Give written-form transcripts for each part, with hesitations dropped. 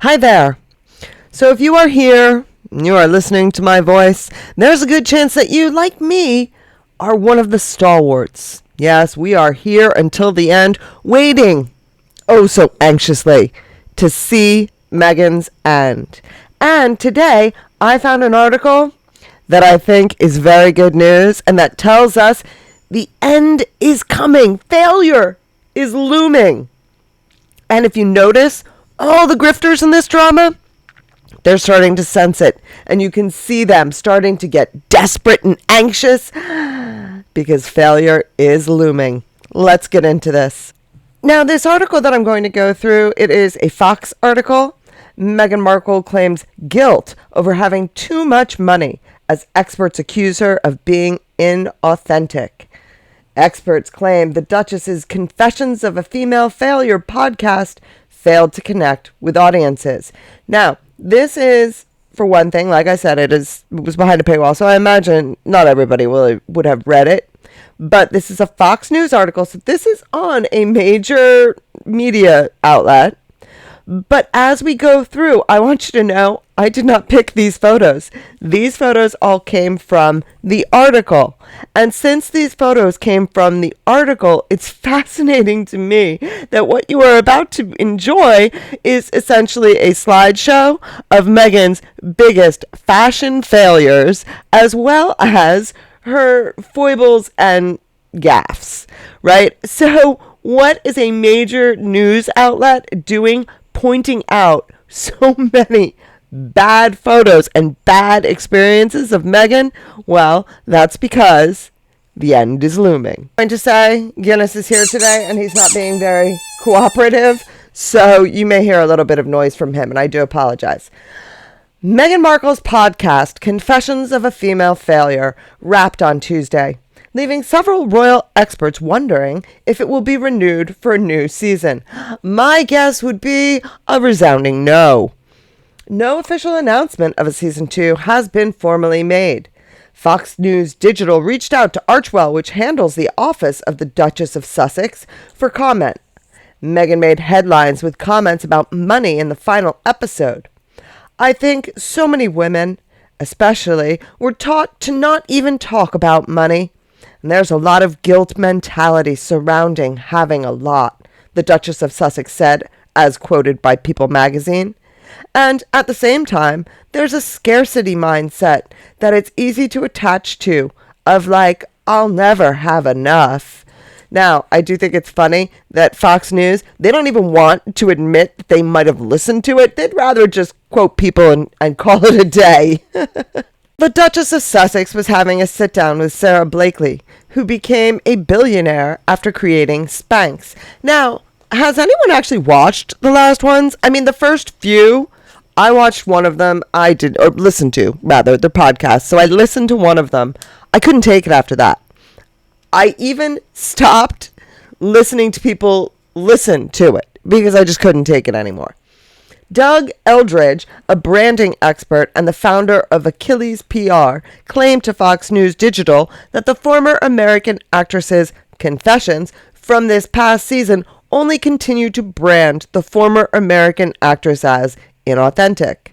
Hi there. So if you are here, and you are listening to my voice, there's a good chance that you, like me, are one of the stalwarts. Yes, we are here until the end, waiting, oh so anxiously, to see Meghan's end. And today, I found an article that I think is very good news, and that tells us the end is coming. Failure is looming. And if you notice, all the grifters in this drama, they're starting to sense it. And you can see them starting to get desperate and anxious because failure is looming. Let's get into this. Now, this article that I'm going to go through, it is a Fox article. Meghan Markle claims guilt over having too much money as experts accuse her of being inauthentic. Experts claim the Duchess's Confessions of a Female Failure podcast failed to connect with audiences. Now, this is, for one thing, like I said, it was behind a paywall, so I imagine not everybody would have read it. But this is a Fox News article, so this is on a major media outlet. But as we go through, I want you to know I did not pick these photos. These photos all came from the article. And since these photos came from the article, it's fascinating to me that what you are about to enjoy is essentially a slideshow of Meghan's biggest fashion failures, as well as her foibles and gaffes, right? So what is a major news outlet doing, pointing out so many bad photos and bad experiences of Meghan? Well, that's because the end is looming. I'm going to say Guinness is here today and he's not being very cooperative, so you may hear a little bit of noise from him, and I do apologize. Meghan Markle's podcast, Confessions of a Female Failure, wrapped on Tuesday, leaving several royal experts wondering if it will be renewed for a new season. My guess would be a resounding no. No official announcement of a season 2 has been formally made. Fox News Digital reached out to Archewell, which handles the office of the Duchess of Sussex, for comment. Meghan made headlines with comments about money in the final episode. I think so many women, especially, were taught to not even talk about money. And there's a lot of guilt mentality surrounding having a lot, the Duchess of Sussex said, as quoted by People magazine. And at the same time, there's a scarcity mindset that it's easy to attach to, of like, I'll never have enough. Now, I do think it's funny that Fox News, they don't even want to admit that they might have listened to it. They'd rather just quote people and call it a day. The Duchess of Sussex was having a sit-down with Sarah Blakely, who became a billionaire after creating Spanx. Now, has anyone actually watched the last ones? I mean, the first few, I watched one of them. Listened to, rather, their podcast. So I listened to one of them. I couldn't take it after that. I even stopped listening to people listen to it because I just couldn't take it anymore. Doug Eldridge, a branding expert and the founder of Achilles PR, claimed to Fox News Digital that the former American actress's confessions from this past season only continue to brand the former American actress as inauthentic.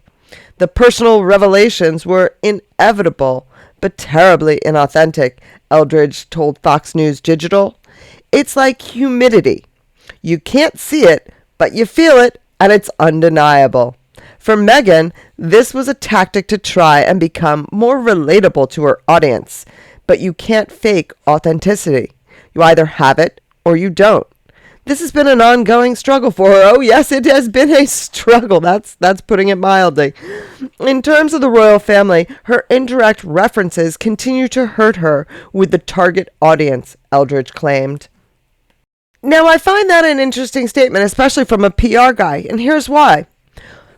The personal revelations were inevitable, but terribly inauthentic, Eldridge told Fox News Digital. It's like humidity. You can't see it, but you feel it, and it's undeniable. For Meghan, this was a tactic to try and become more relatable to her audience. But you can't fake authenticity. You either have it or you don't. This has been an ongoing struggle for her. Oh, yes, it has been a struggle. That's putting it mildly. In terms of the royal family, her indirect references continue to hurt her with the target audience, Eldridge claimed. Now, I find that an interesting statement, especially from a PR guy, and here's why.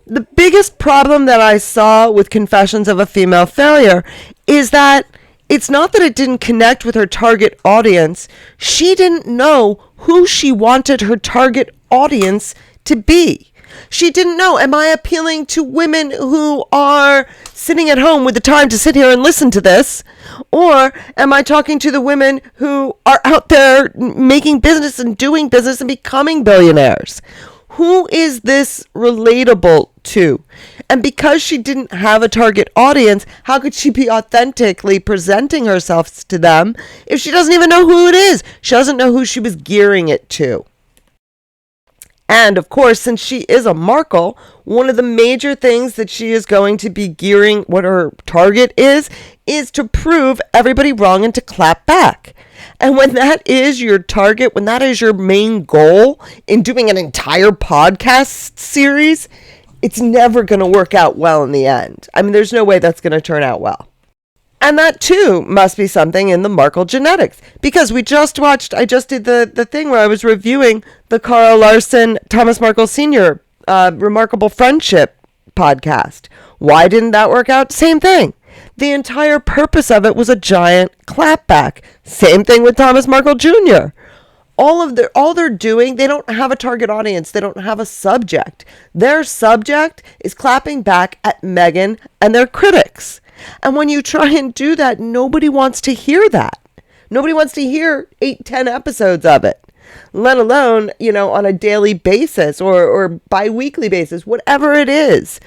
The biggest problem that I saw with Confessions of a Female Failure is that it's not that it didn't connect with her target audience. She didn't know who she wanted her target audience to be. She didn't know, am I appealing to women who are sitting at home with the time to sit here and listen to this? Or am I talking to the women who are out there making business and doing business and becoming billionaires? Who is this relatable to? And because she didn't have a target audience, how could she be authentically presenting herself to them if she doesn't even know who it is? She doesn't know who she was gearing it to. And of course, since she is a Markle, one of the major things that she is going to be gearing, what her target is to prove everybody wrong and to clap back. And when that is your target, when that is your main goal in doing an entire podcast series, it's never going to work out well in the end. I mean, there's no way that's going to turn out well. And that too must be something in the Markle genetics, because I just did the thing where I was reviewing the Carl Larson, Thomas Markle Sr. Remarkable Friendship podcast. Why didn't that work out? Same thing. The entire purpose of it was a giant clapback. Same thing with Thomas Markle Jr. All they're doing, they don't have a target audience. They don't have a subject. Their subject is clapping back at Meghan and their critics. And when you try and do that, nobody wants to hear that. Nobody wants to hear 8-10 episodes of it, let alone, on a daily basis or bi-weekly basis, whatever it is.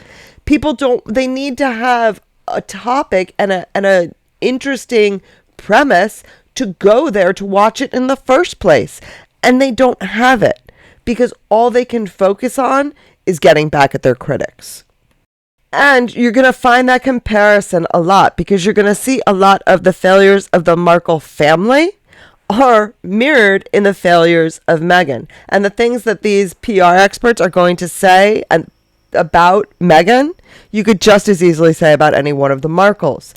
They need to have a topic and a interesting premise to go there to watch it in the first place. And they don't have it because all they can focus on is getting back at their critics. And you're going to find that comparison a lot because you're going to see a lot of the failures of the Markle family are mirrored in the failures of Meghan. And the things that these PR experts are going to say about Meghan, you could just as easily say about any one of the Markles.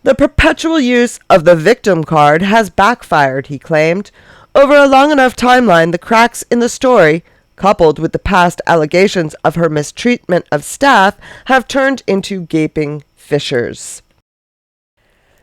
The perpetual use of the victim card has backfired, he claimed. Over a long enough timeline, the cracks in the story, coupled with the past allegations of her mistreatment of staff, have turned into gaping fissures.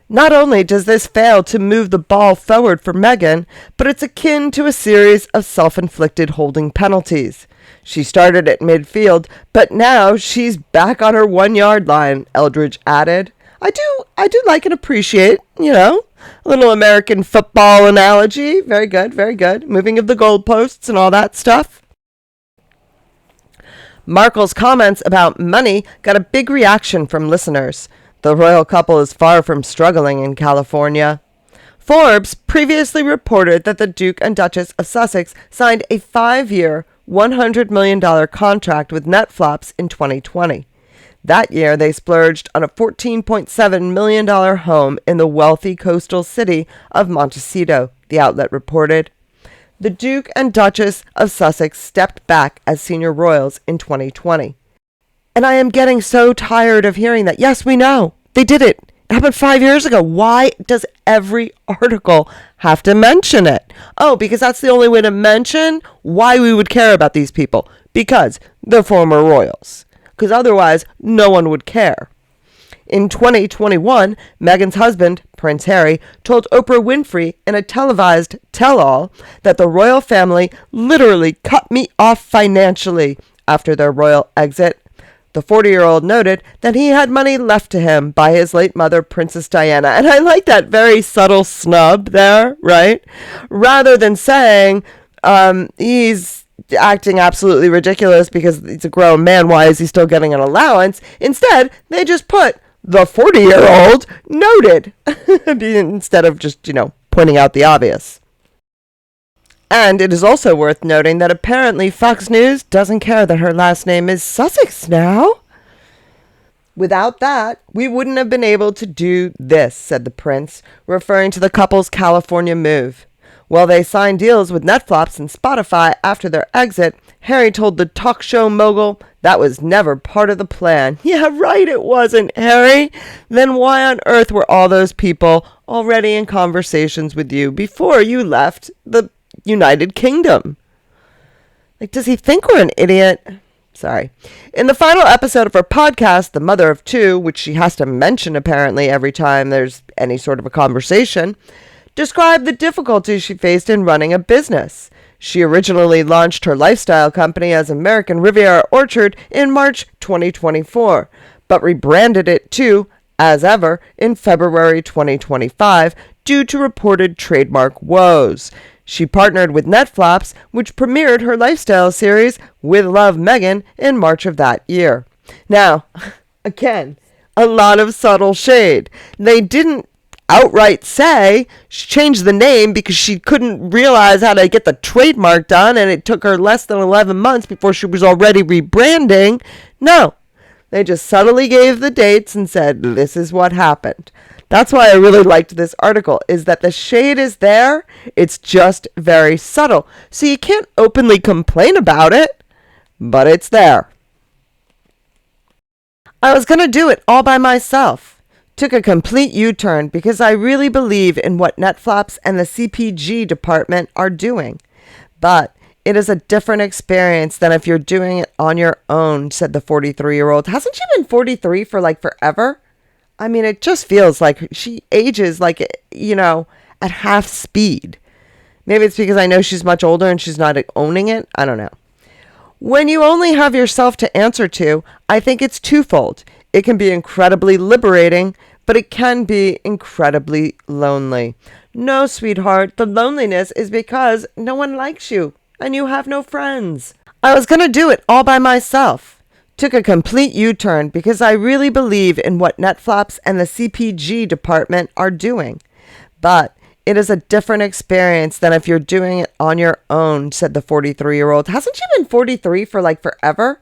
Not only does this fail to move the ball forward for Meghan, but it's akin to a series of self-inflicted holding penalties. She started at midfield, but now she's back on her 1-yard line, Eldridge added. I do like and appreciate, a little American football analogy. Very good, very good. Moving of the goalposts and all that stuff. Markle's comments about money got a big reaction from listeners. The royal couple is far from struggling in California. Forbes previously reported that the Duke and Duchess of Sussex signed a 5-year, $100 million contract with Netflix in 2020. That year, they splurged on a $14.7 million home in the wealthy coastal city of Montecito, the outlet reported. The Duke and Duchess of Sussex stepped back as senior royals in 2020. And I am getting so tired of hearing that. Yes, we know. They did it. It happened 5 years ago. Why does every article have to mention it? Oh, because that's the only way to mention why we would care about these people. Because they're former royals. Because otherwise, no one would care. In 2021, Meghan's husband, Prince Harry, told Oprah Winfrey in a televised tell-all that the royal family literally cut me off financially after their royal exit. The 40-year-old noted that he had money left to him by his late mother, Princess Diana. And I like that very subtle snub there, right? Rather than saying he's acting absolutely ridiculous because he's a grown man, why is he still getting an allowance? Instead, they just put the 40-year-old noted instead of just, pointing out the obvious. And it is also worth noting that apparently Fox News doesn't care that her last name is Sussex now. Without that, we wouldn't have been able to do this, said the prince, referring to the couple's California move. While they signed deals with Netflix and Spotify after their exit, Harry told the talk show mogul that was never part of the plan. Yeah, right, it wasn't, Harry. Then why on earth were all those people already in conversations with you before you left the United Kingdom? Does he think we're an idiot? Sorry. In the final episode of her podcast, The Mother of Two, which she has to mention apparently every time there's any sort of a conversation, described the difficulties she faced in running a business. She originally launched her lifestyle company as American Riviera Orchard in March 2024, but rebranded it to As Ever in February 2025 due to reported trademark woes. She partnered with Netflix, which premiered her lifestyle series With Love, Megan in March of that year. Now, again, a lot of subtle shade. They didn't outright say she changed the name because she couldn't realize how to get the trademark done, and it took her less than 11 months before she was already rebranding. No, they just subtly gave the dates and said, this is what happened. That's why I really liked this article, is that the shade is there. It's just very subtle. So you can't openly complain about it, but it's there. I was going to do it all by myself. Took a complete U-turn because I really believe in what Netflix and the CPG department are doing. But it is a different experience than if you're doing it on your own, said the 43-year-old. Hasn't she been 43 for like forever? I mean, it just feels like she ages like, at half speed. Maybe it's because I know she's much older and she's not owning it. I don't know. When you only have yourself to answer to, I think it's twofold. It can be incredibly liberating, but it can be incredibly lonely. No, sweetheart, the loneliness is because no one likes you and you have no friends. I was going to do it all by myself. Took a complete U-turn because I really believe in what Netflix and the CPG department are doing. But it is a different experience than if you're doing it on your own, said the 43-year-old. Hasn't she been 43 for like forever?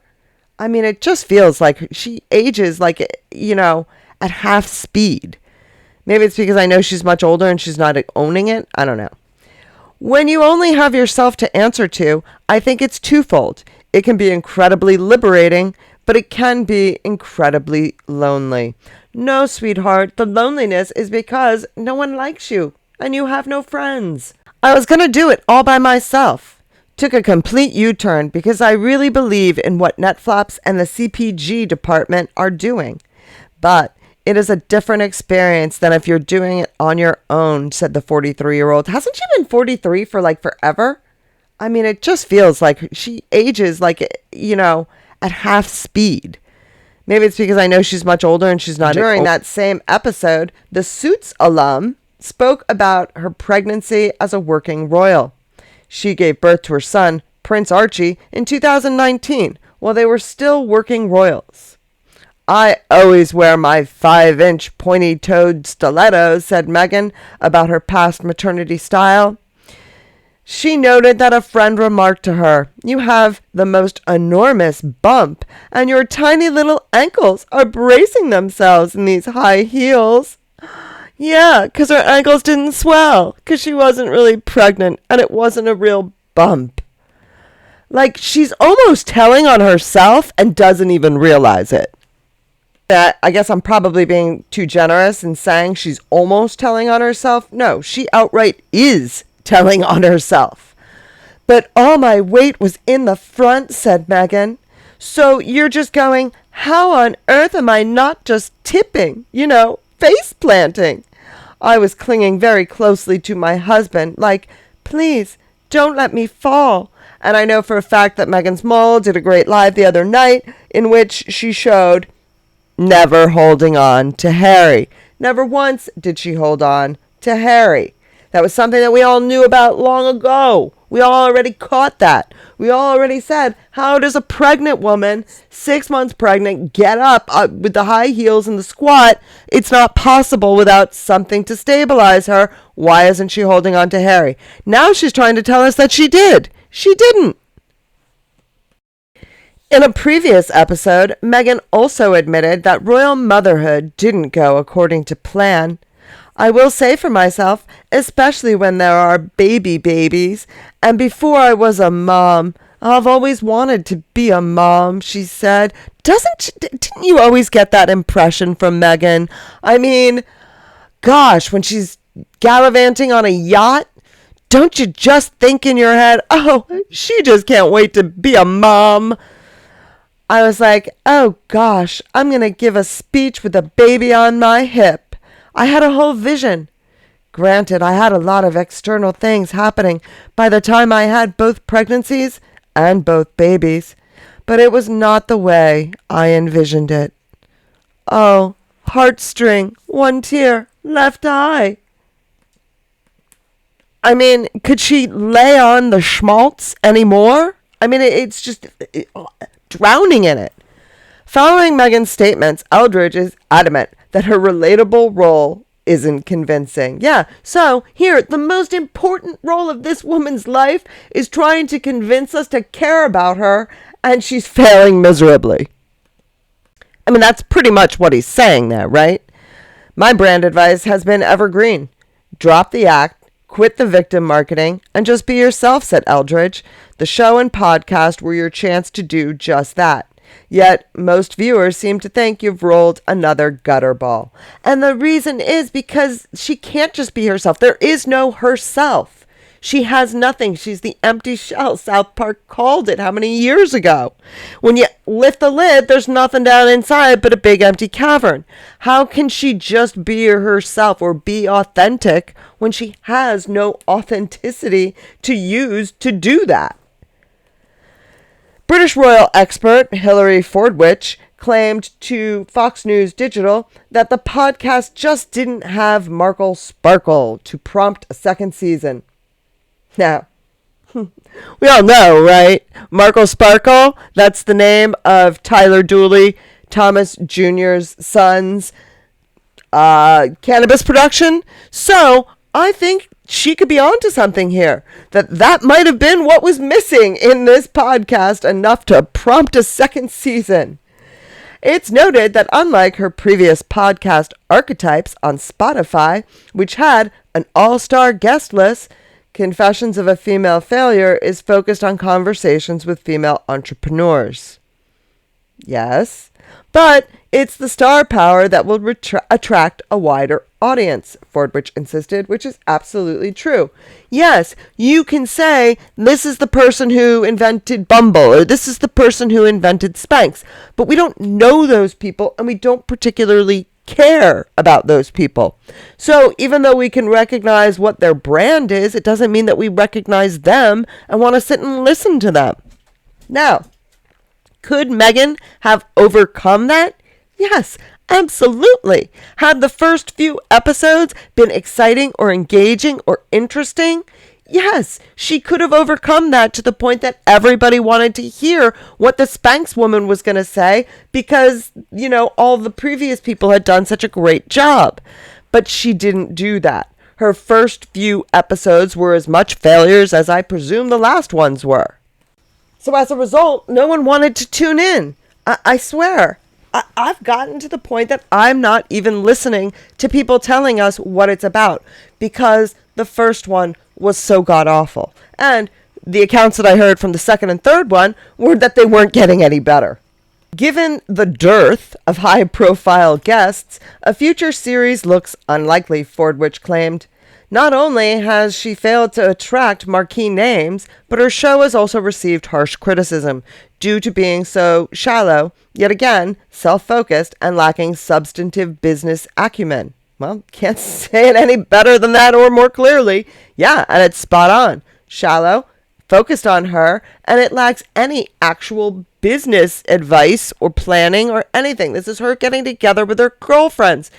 I mean, it just feels like she ages like, at half speed. Maybe it's because I know she's much older and she's not owning it. I don't know. When you only have yourself to answer to, I think it's twofold. It can be incredibly liberating, but it can be incredibly lonely. No, sweetheart, the loneliness is because no one likes you and you have no friends. I was going to do it all by myself. Took a complete U-turn because I really believe in what Netflix and the CPG department are doing. But it is a different experience than if you're doing it on your own, said the 43-year-old. Hasn't she been 43 for like forever? I mean, it just feels like she ages like, at half speed. Maybe it's because I know she's much older and she's not. During that same episode, the Suits alum spoke about her pregnancy as a working royal. She gave birth to her son, Prince Archie, in 2019 while they were still working royals. I always wear my 5-inch pointy-toed stilettos, said Meghan about her past maternity style. She noted that a friend remarked to her, "You have the most enormous bump, and your tiny little ankles are bracing themselves in these high heels." Yeah, because her ankles didn't swell, because she wasn't really pregnant, and it wasn't a real bump. Like, she's almost telling on herself and doesn't even realize it. I guess I'm probably being too generous in saying she's almost telling on herself. No, she outright is telling on herself. But all my weight was in the front, said Meghan. So you're just going, how on earth am I not just tipping, face planting? I was clinging very closely to my husband, like, please, don't let me fall. And I know for a fact that Meghan's Mole did a great live the other night in which she showed never holding on to Harry. Never once did she hold on to Harry. That was something that we all knew about long ago. We all already caught that. We all already said, how does a pregnant woman, 6 months pregnant, get up with the high heels and the squat? It's not possible without something to stabilize her. Why isn't she holding on to Harry? Now she's trying to tell us that she did. She didn't. In a previous episode, Meghan also admitted that royal motherhood didn't go according to plan. I will say for myself, especially when there are babies, and before I was a mom, I've always wanted to be a mom, she said. Didn't you always get that impression from Meghan? I mean, gosh, when she's gallivanting on a yacht, don't you just think in your head, oh, she just can't wait to be a mom? I was like, oh gosh, I'm going to give a speech with a baby on my hip. I had a whole vision. Granted, I had a lot of external things happening by the time I had both pregnancies and both babies, but it was not the way I envisioned it. Oh, heartstring, one tear, left eye. I mean, could she lay on the schmaltz anymore? I mean, it's just drowning in it. Following Megan's statements, Eldridge is adamant that her relatable role isn't convincing. Yeah, so here, the most important role of this woman's life is trying to convince us to care about her, and she's failing miserably. I mean, that's pretty much what he's saying there, right? My brand advice has been evergreen. Drop the act, quit the victim marketing, and just be yourself, said Eldridge. The show and podcast were your chance to do just that. Yet, most viewers seem to think you've rolled another gutter ball. And the reason is because she can't just be herself. There is no herself. She has nothing. She's the empty shell. South Park called it how many years ago? When you lift the lid, there's nothing down inside but a big empty cavern. How can she just be herself or be authentic when she has no authenticity to use to do that? British royal expert Hilary Fordwich claimed to Fox News Digital that the podcast just didn't have Markle Sparkle to prompt a second season. Now, we all know, right? Markle Sparkle, that's the name of Tyler Dooley, Thomas Jr.'s son's cannabis production. So I think she could be onto something here. That might have been what was missing in this podcast, enough to prompt a second season. It's noted that unlike her previous podcast Archetypes on Spotify, which had an all-star guest list, Confessions of a Female Failure is focused on conversations with female entrepreneurs. Yes, but it's the star power that will attract a wider audience, Fordwich insisted, which is absolutely true. Yes, you can say, this is the person who invented Bumble, or this is the person who invented Spanx, but we don't know those people, and we don't particularly care about those people. So even though we can recognize what their brand is, it doesn't mean that we recognize them and want to sit and listen to them. Now, could Megan have overcome that? Yes, absolutely. Had the first few episodes been exciting or engaging or interesting? Yes, she could have overcome that to the point that everybody wanted to hear what the Spanx woman was going to say because, all the previous people had done such a great job. But she didn't do that. Her first few episodes were as much failures as I presume the last ones were. So as a result, no one wanted to tune in. I swear. I've gotten to the point that I'm not even listening to people telling us what it's about because the first one was so god-awful. And the accounts that I heard from the second and third one were that they weren't getting any better. Given the dearth of high-profile guests, a future series looks unlikely, Fordwich claimed. Not only has she failed to attract marquee names, but her show has also received harsh criticism due to being so shallow, yet again, self-focused and lacking substantive business acumen. Well, can't say it any better than that or more clearly. Yeah, and it's spot on. Shallow, focused on her, and it lacks any actual business advice or planning or anything. This is her getting together with her girlfriends.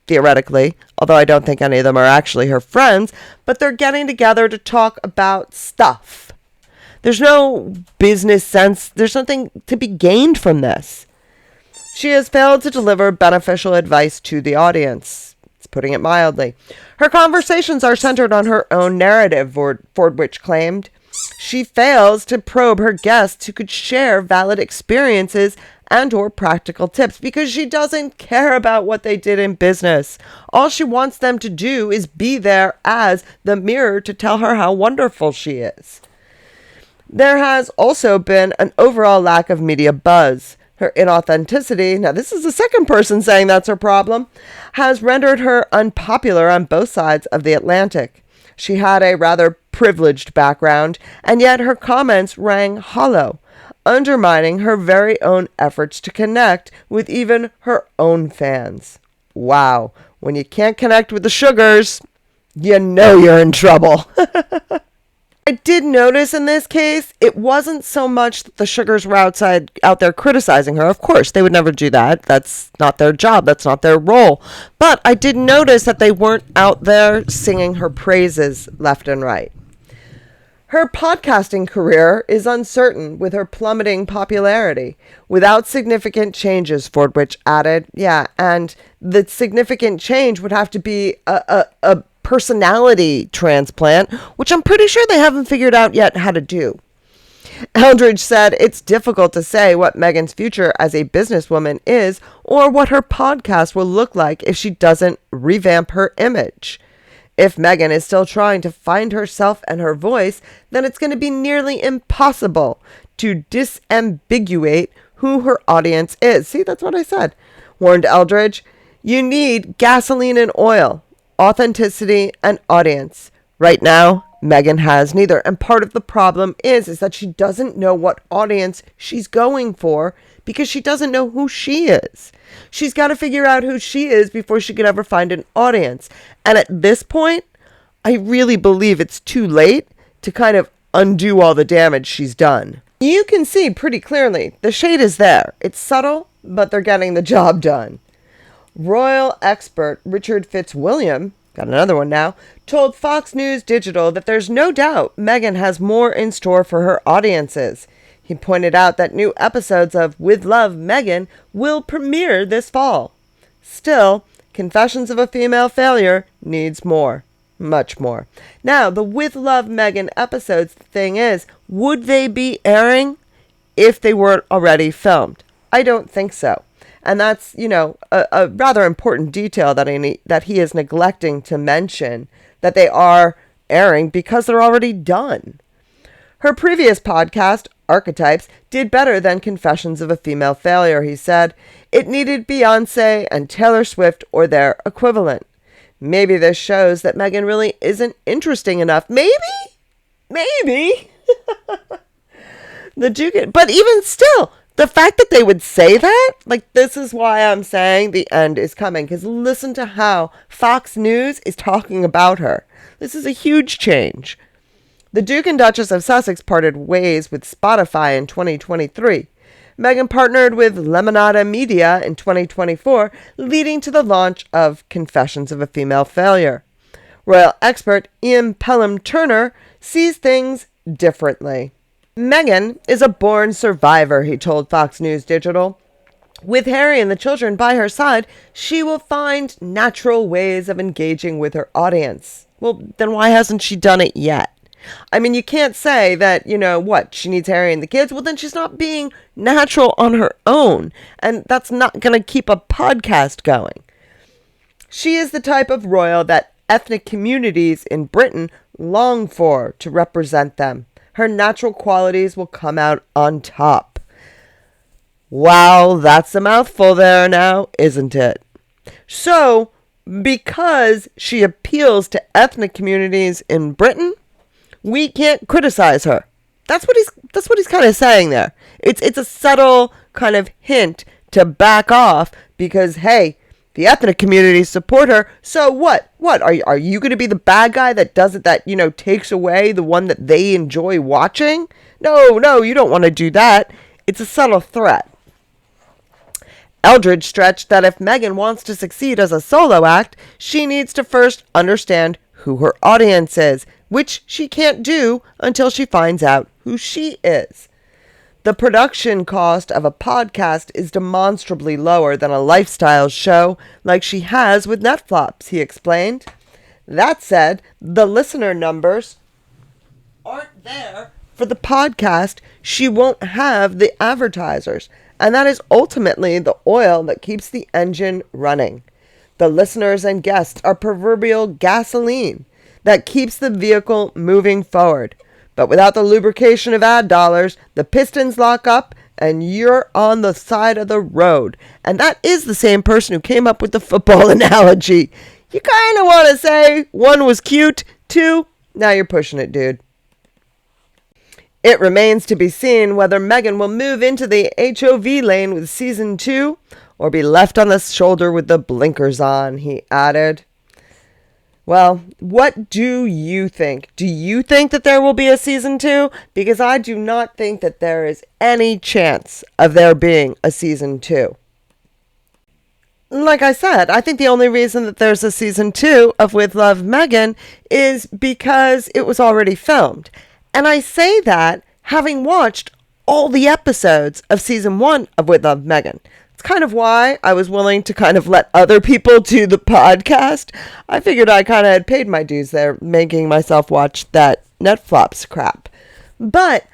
Theoretically, although I don't think any of them are actually her friends, but they're getting together to talk about stuff. There's no business sense. There's nothing to be gained from this. She has failed to deliver beneficial advice to the audience. It's putting it mildly. Her conversations are centered on her own narrative, Fordwich claimed. She fails to probe her guests who could share valid experiences and or practical tips because she doesn't care about what they did in business. All she wants them to do is be there as the mirror to tell her how wonderful she is. There has also been an overall lack of media buzz. Her inauthenticity, now this is the second person saying that's her problem, has rendered her unpopular on both sides of the Atlantic. She had a rather privileged background, and yet her comments rang hollow, undermining her very own efforts to connect with even her own fans. Wow, when you can't connect with the sugars, you know you're in trouble. I did notice in this case, it wasn't so much that the Sugars were out there criticizing her. Of course, they would never do that. That's not their job. That's not their role. But I did notice that they weren't out there singing her praises left and right. Her podcasting career is uncertain with her plummeting popularity, without significant changes, Fordwich added. Yeah, and the significant change would have to be a personality transplant, which I'm pretty sure they haven't figured out yet how to do. Eldridge said it's difficult to say what Meghan's future as a businesswoman is or what her podcast will look like if she doesn't revamp her image. If Meghan is still trying to find herself and her voice, then it's going to be nearly impossible to disambiguate who her audience is. See, that's what I said, warned Eldridge. You need gasoline and oil, authenticity and audience. Right now, Meghan has neither. And part of the problem is that she doesn't know what audience she's going for because she doesn't know who she is. She's got to figure out who she is before she can ever find an audience. And at this point, I really believe it's too late to kind of undo all the damage she's done. You can see pretty clearly the shade is there. It's subtle, but they're getting the job done. Royal expert Richard Fitzwilliam, got another one now, told Fox News Digital that there's no doubt Meghan has more in store for her audiences. He pointed out that new episodes of With Love, Meghan will premiere this fall. Still, Confessions of a Female Failure needs more. Much more. Now, the With Love, Meghan episodes, the thing is, would they be airing if they weren't already filmed? I don't think so. And that's, a rather important detail that he is neglecting to mention, that they are airing because they're already done. Her previous podcast, Archetypes, did better than Confessions of a Female Failure, he said. It needed Beyonce and Taylor Swift or their equivalent. Maybe this shows that Meghan really isn't interesting enough. Maybe. But even still, the fact that they would say that, this is why I'm saying the end is coming. Because listen to how Fox News is talking about her. This is a huge change. The Duke and Duchess of Sussex parted ways with Spotify in 2023. Meghan partnered with Lemonada Media in 2024, leading to the launch of Confessions of a Female Failure. Royal expert Ian Pelham-Turner sees things differently. Meghan is a born survivor, he told Fox News Digital. With Harry and the children by her side, she will find natural ways of engaging with her audience. Well, then why hasn't she done it yet? I mean, you can't say that, she needs Harry and the kids. Well, then she's not being natural on her own. And that's not going to keep a podcast going. She is the type of royal that ethnic communities in Britain long for to represent them. Her natural qualities will come out on top. Wow, that's a mouthful there now, isn't it? So, because she appeals to ethnic communities in Britain, we can't criticize her. That's what he's kind of saying there. It's a subtle kind of hint to back off because, hey, the ethnic communities support her. So what? What are you going to be the bad guy that does it? That takes away the one that they enjoy watching? No, you don't want to do that. It's a subtle threat. Eldridge stretched that if Meghan wants to succeed as a solo act, she needs to first understand who her audience is, which she can't do until she finds out who she is. The production cost of a podcast is demonstrably lower than a lifestyle show like she has with Netflix, he explained. That said, the listener numbers aren't there for the podcast. She won't have the advertisers, and that is ultimately the oil that keeps the engine running. The listeners and guests are proverbial gasoline that keeps the vehicle moving forward. But without the lubrication of ad dollars, the pistons lock up and you're on the side of the road. And that is the same person who came up with the football analogy. You kind of want to say one was cute, two, now you're pushing it, dude. It remains to be seen whether Meghan will move into the HOV lane with season 2 or be left on the shoulder with the blinkers on, he added. Well, what do you think? Do you think that there will be a season 2? Because I do not think that there is any chance of there being a season 2. Like I said, I think the only reason that there's a season 2 of With Love, Megan is because it was already filmed. And I say that having watched all the episodes of season 1 of With Love, Megan. It's kind of why I was willing to kind of let other people do the podcast. I figured I kind of had paid my dues there, making myself watch that Netflix crap. But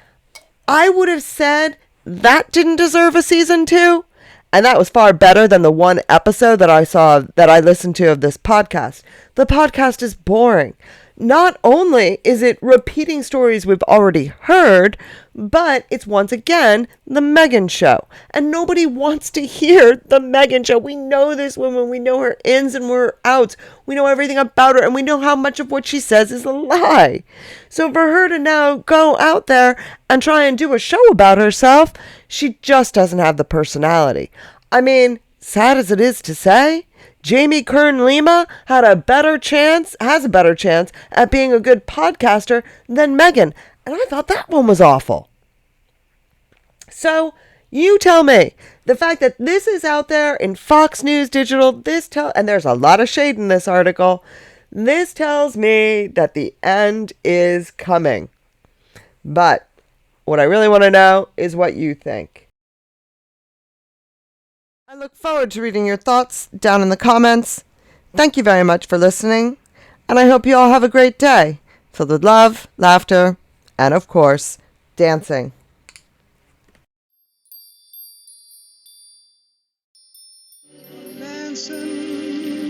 I would have said that didn't deserve a season 2. And that was far better than the one episode that I listened to of this podcast. The podcast is boring. Not only is it repeating stories we've already heard, but it's once again the Megan show. And nobody wants to hear the Megan show. We know this woman. We know her ins and her outs. We know everything about her, and we know how much of what she says is a lie. So for her to now go out there and try and do a show about herself, she just doesn't have the personality. I mean, sad as it is to say, Jamie Kern Lima has a better chance at being a good podcaster than Megan. And I thought that one was awful. So you tell me, the fact that this is out there in Fox News Digital, and there's a lot of shade in this article, this tells me that the end is coming. But what I really want to know is what you think. I look forward to reading your thoughts down in the comments. Thank you very much for listening, and I hope you all have a great day, filled with love, laughter, and of course, dancing. Dancing